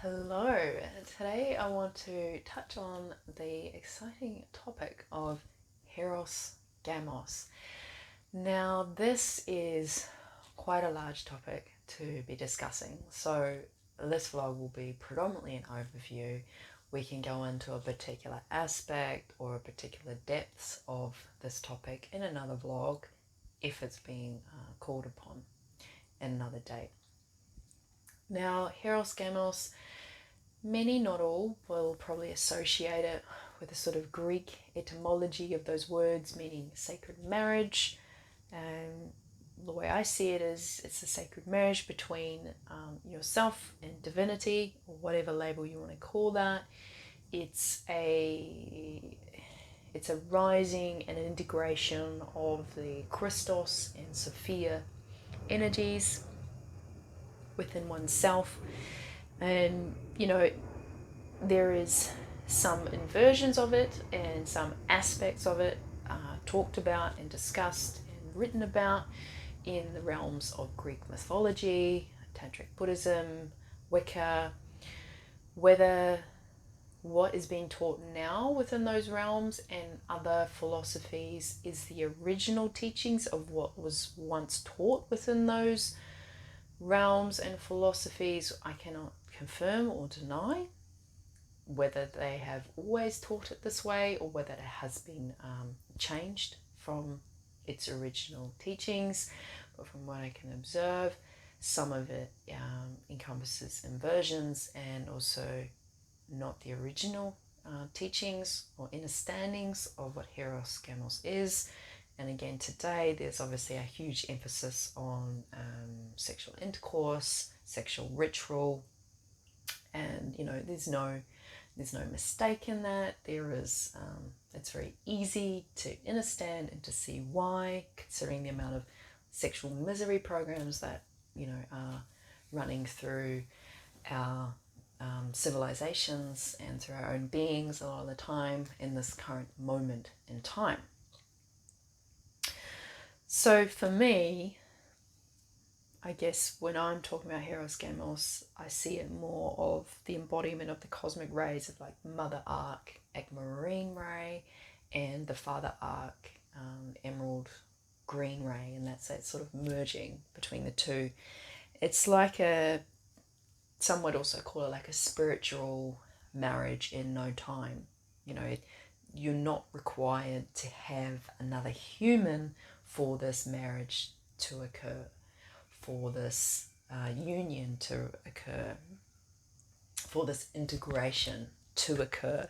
Hello, today I want to touch on the exciting topic of Hieros Gamos. Now, this is quite a large topic to be discussing, so this vlog will be predominantly an overview. We can go into a particular aspect or a particular depths of this topic in another vlog if it's being called upon in another date. Now, Hieros Gamos, many, not all, will probably associate it with a sort of Greek etymology of those words meaning sacred marriage. And the way I see it is it's a sacred marriage between yourself and divinity, or whatever label you want to call that. It's a rising and an integration of the Christos and Sophia energies within oneself. And there is some inversions of it and some aspects of it talked about and discussed and written about in the realms of Greek mythology, Tantric Buddhism, Wicca. Whether what is being taught now within those realms and other philosophies is the original teachings of what was once taught within those realms and philosophies, I cannot confirm or deny. Whether they have always taught it this way or whether it has been changed from its original teachings, but from what I can observe, some of it encompasses inversions and also not the original teachings or understandings of what Hieros Gamos is. And again, today there's obviously a huge emphasis on sexual intercourse, sexual ritual, and there's no mistake in that. There is, it's very easy to understand and to see why, considering the amount of sexual misery programs that are running through our civilizations and through our own beings a lot of the time in this current moment in time. So for me, I guess when I'm talking about Hieros Gamos, I see it more of the embodiment of the cosmic rays of like Mother Arc, Aquamarine Ray, and the Father Arc, Emerald Green Ray, and that's that sort of merging between the two. It's like some would also call it like a spiritual marriage in no time. You're not required to have another human for this marriage to occur, for this union to occur, for this integration to occur.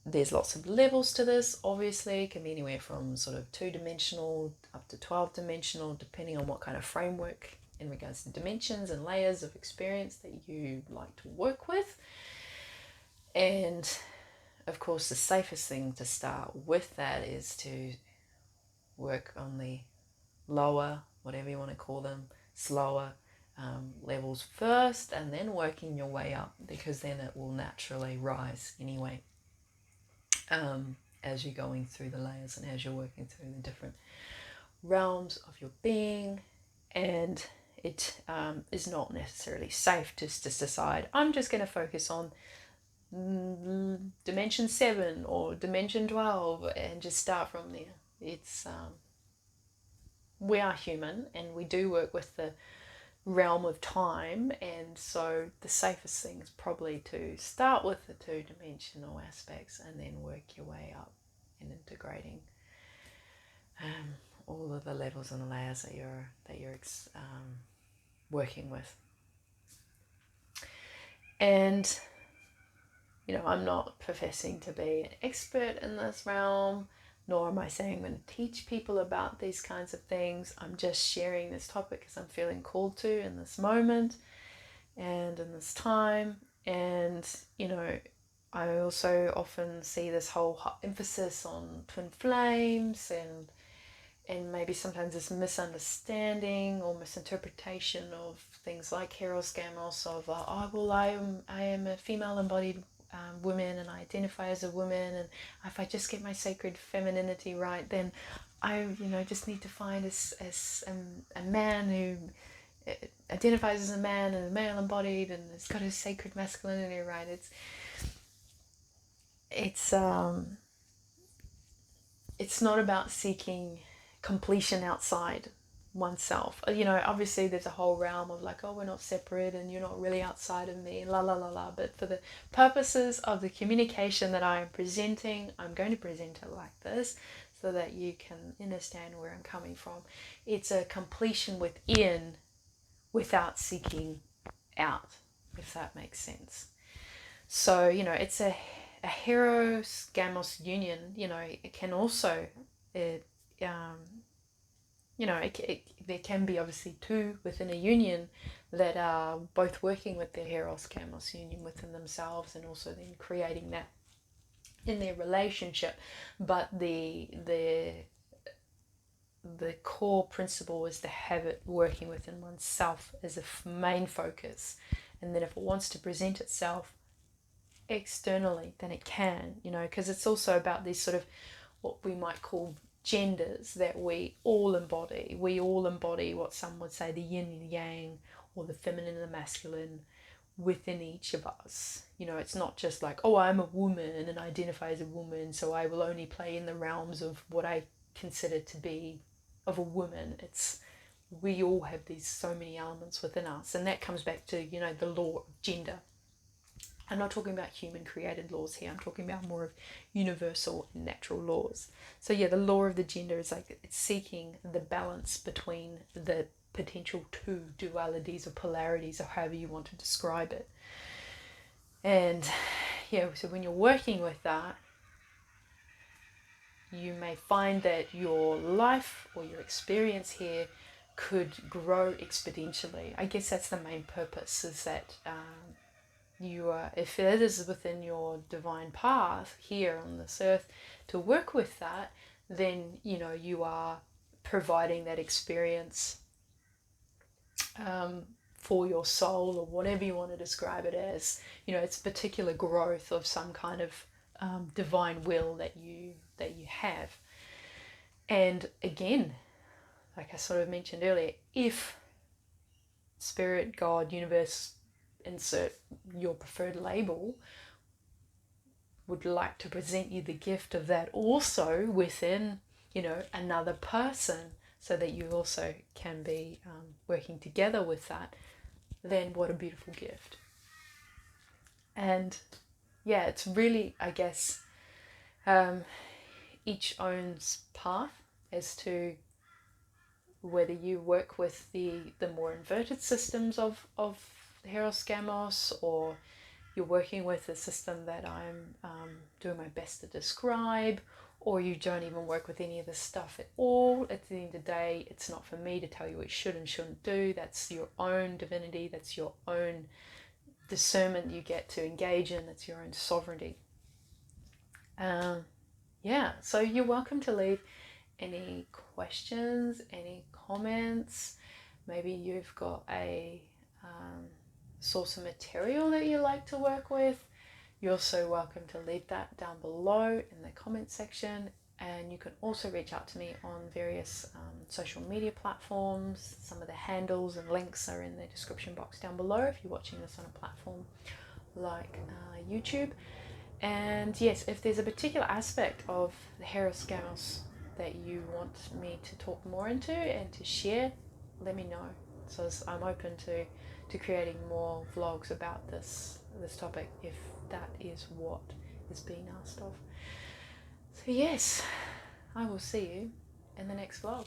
There's lots of levels to this. Obviously, it can be anywhere from sort of 2-dimensional up to 12-dimensional, depending on what kind of framework in regards to dimensions and layers of experience that you like to work with. And of course, the safest thing to start with that is to work on the lower, whatever you want to call them, slower levels first, and then working your way up, because then it will naturally rise anyway as you're going through the layers and as you're working through the different realms of your being. And it is not necessarily safe just to decide, I'm just going to focus on dimension 7 or dimension 12 and just start from there. It's we are human and we do work with the realm of time, and so the safest thing is probably to start with the 2-dimensional aspects and then work your way up in integrating all of the levels and the layers that you're working with. And I'm not professing to be an expert in this realm, nor am I saying I'm going to teach people about these kinds of things. I'm just sharing this topic because I'm feeling called to in this moment and in this time. And I also often see this whole emphasis on twin flames and maybe sometimes this misunderstanding or misinterpretation of things like Hieros Gamos of I am a female embodied woman and I identify as a woman, and if I just get my sacred femininity right, then I just need to find a man who it identifies as a man and male embodied, and it's got a sacred masculinity, right? It's not about seeking completion outside oneself. Obviously there's a whole realm of like, oh, we're not separate and you're not really outside of me, la la la la. But for the purposes of the communication that I am presenting, I'm going to present it like this so that you can understand where I'm coming from. It's a completion within without seeking out, if that makes sense. So, it's a Hieros Gamos union. It can also, there can be obviously two within a union that are both working with their Hieros Gamos union within themselves, and also then creating that in their relationship. But the core principle is to have it working within oneself as a main focus, and then if it wants to present itself externally, then it can, because it's also about these sort of what we might call genders that we all embody. We all embody what some would say the yin and yang, or the feminine and the masculine within each of us. It's not just like, oh, I'm a woman and I identify as a woman, so I will only play in the realms of what I consider to be of a woman. It's we all have these so many elements within us, and that comes back to the law of gender. I'm not talking about human created laws here. I'm talking about more of universal and natural laws. So yeah, the law of the gender is like it's seeking the balance between the potential two dualities or polarities, or however you want to describe it. And yeah, so when you're working with that, you may find that your life or your experience here could grow exponentially. I guess that's the main purpose, is that you are, if it is within your divine path here on this earth to work with that, then you are providing that experience for your soul, or whatever you want to describe it as. It's particular growth of some kind of divine will that you have. And again, like I sort of mentioned earlier, if spirit, God, universe, insert your preferred label, would like to present you the gift of that also within another person, so that you also can be working together with that, then what a beautiful gift. And yeah, it's really, I guess, each owns path as to whether you work with the more inverted systems of Hieros Gamos, or you're working with a system that I'm doing my best to describe, or you don't even work with any of this stuff at all. At the end of the day, it's not for me to tell you what you should and shouldn't do. That's your own divinity. That's your own discernment you get to engage in. That's your own sovereignty. Yeah, so you're welcome to leave any questions, any comments. Maybe you've got a source of material that you like to work with. You're so welcome to leave that down below in the comment section. And you can also reach out to me on various social media platforms. Some of the handles and links are in the description box down below if you're watching this on a platform like YouTube. And yes, if there's a particular aspect of the Hieros Gamos that you want me to talk more into and to share, let me know. So I'm open to creating more vlogs about this topic, if that is what is being asked of. So yes, I will see you in the next vlog.